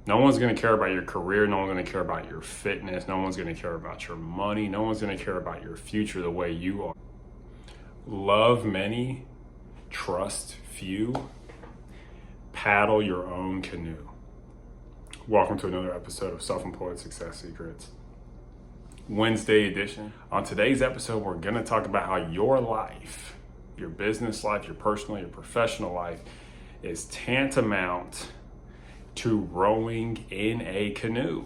No one's going to care about your career. No one's going to care about your fitness. No one's going to care about your money. No one's going to care about your future the way you are. Love many, trust few, paddle your own canoe. Welcome to another episode of Self-Employed Success Secrets, Wednesday edition. On today's episode, we're going to talk about how your life, your business life, your personal, your professional life is tantamount to rowing in a canoe,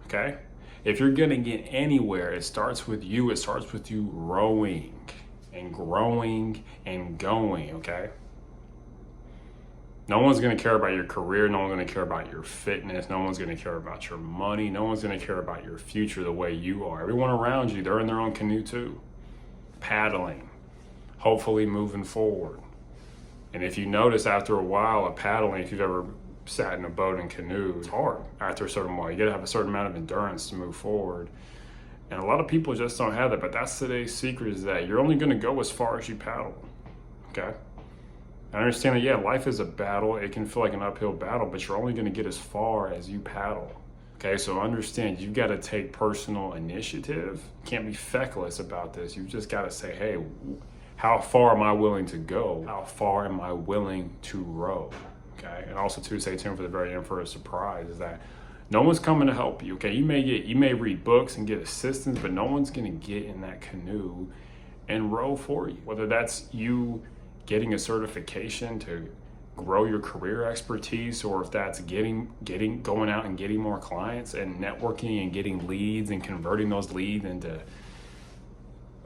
okay? If you're gonna get anywhere, it starts with you. It starts with you rowing and growing and going, okay? No one's gonna care about your career. No one's gonna care about your fitness. No one's gonna care about your money. No one's gonna care about your future the way you are. Everyone around you, they're in their own canoe too, paddling, hopefully moving forward. And if you notice after a while of paddling, if you've ever sat in a boat and canoe, it's hard after a certain while. You gotta have a certain amount of endurance to move forward. And a lot of people just don't have that, but that's today's secret, is that you're only gonna go as far as you paddle, okay? I understand that, yeah, life is a battle. It can feel like an uphill battle, but you're only gonna get as far as you paddle, okay? So understand, you've gotta take personal initiative. You can't be feckless about this. You've just gotta say, hey, how far am I willing to go? How far am I willing to row? Okay, and also to stay tuned for the very end for a surprise, is that no one's coming to help you. Okay, you may read books and get assistance, but no one's going to get in that canoe and row for you. Whether that's you getting a certification to grow your career expertise, or if that's going out and getting more clients and networking and getting leads and converting those leads into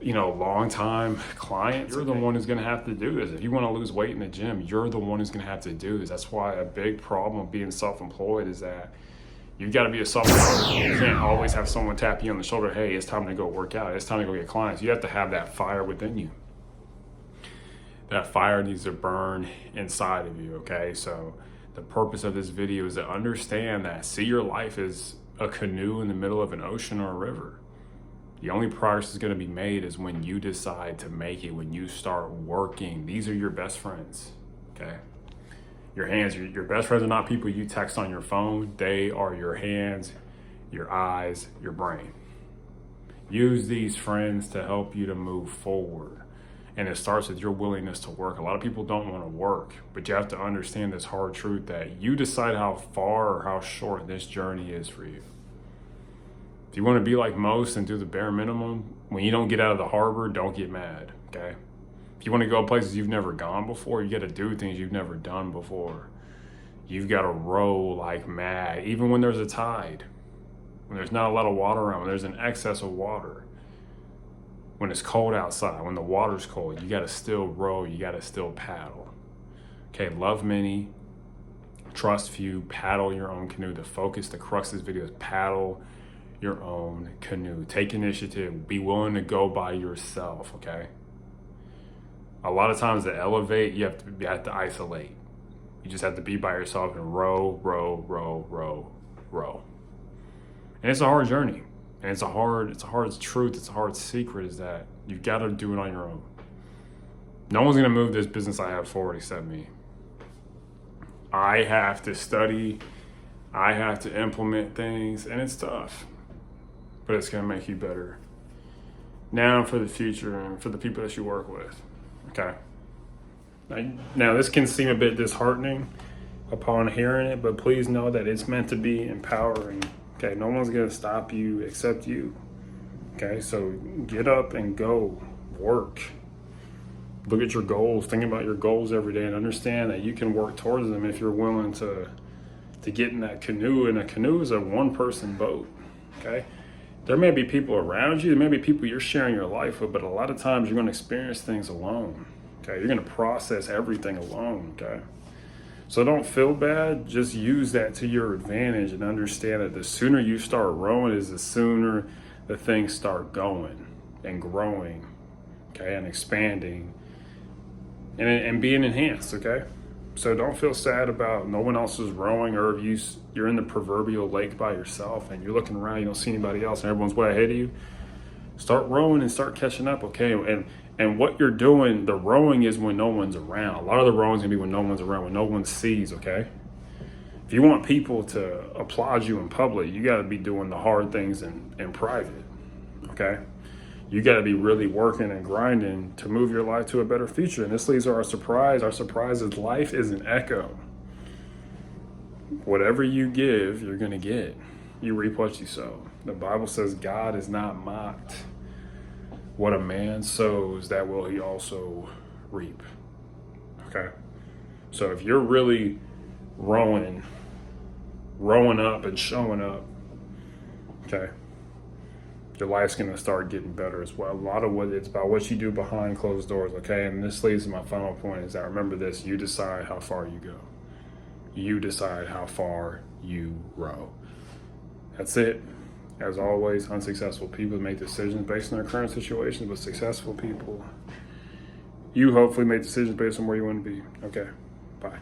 long time clients. You're the one who's going to have to do this. If you want to lose weight in the gym, you're the one who's going to have to do this. That's why a big problem of being self-employed is that you've got to be a self-employed. You can't always have someone tap you on the shoulder, hey, it's time to go work out, it's time to go get clients. You have to have that fire within you. That fire needs to burn inside of you, okay? So the purpose of this video is to understand that, see your life as a canoe in the middle of an ocean or a river. The only progress that's going to be made is when you decide to make it, when you start working. These are your best friends, okay? Your hands, your best friends are not people you text on your phone. They are your hands, your eyes, your brain. Use these friends to help you to move forward. And it starts with your willingness to work. A lot of people don't want to work, but you have to understand this hard truth that you decide how far or how short this journey is for you. If you want to be like most and do the bare minimum, when you don't get out of the harbor, don't get mad, okay? If you want to go places you've never gone before, you got to do things you've never done before. You've got to row like mad, even when there's a tide, when there's not a lot of water around, when there's an excess of water, when it's cold outside, when the water's cold, you got to still row, you got to still paddle. Okay, love many, trust few, paddle your own canoe. The focus, the crux of this video is paddle your own canoe. Take initiative. Be willing to go by yourself, okay? A lot of times to elevate, you have to isolate. You just have to be by yourself and row, row, row, row, row. And it's a hard journey. And it's a hard truth, it's a hard secret, is that you've got to do it on your own. No one's gonna move this business I have forward except me. I have to study, I have to implement things, and it's tough. But it's going to make you better now for the future and for the people that you work with, okay? Now, this can seem a bit disheartening upon hearing it, but please know that it's meant to be empowering, okay? No one's going to stop you except you, okay? So get up and go work. Look at your goals. Think about your goals every day and understand that you can work towards them if you're willing to get in that canoe. And a canoe is a one-person boat, okay? There may be people around you, there may be people you're sharing your life with, but a lot of times you're going to experience things alone, okay? You're going to process everything alone, okay? So don't feel bad, just use that to your advantage and understand that the sooner you start rowing is the sooner the things start going and growing, okay, and expanding and being enhanced, okay? So don't feel sad about no one else is rowing, or if you're in the proverbial lake by yourself and you're looking around, you don't see anybody else and everyone's way ahead of you. Start rowing and start catching up, okay? And what you're doing, the rowing is when no one's around. A lot of the rowing is gonna be when no one's around, when no one sees, okay? If you want people to applaud you in public, you got to be doing the hard things in private, okay? You got to be really working and grinding to move your life to a better future. And this leads to our surprise. Our surprise is life is an echo. Whatever you give, you're going to get. You reap what you sow. The Bible says God is not mocked. What a man sows, that will he also reap. Okay? So if you're really rowing up and showing up, okay, your life's going to start getting better as well. A lot of what it's about what you do behind closed doors, okay? And this leads to my final point is that remember this, you decide how far you go. You decide how far you row. That's it. As always, unsuccessful people make decisions based on their current situations, but successful people, you hopefully make decisions based on where you want to be. Okay, bye.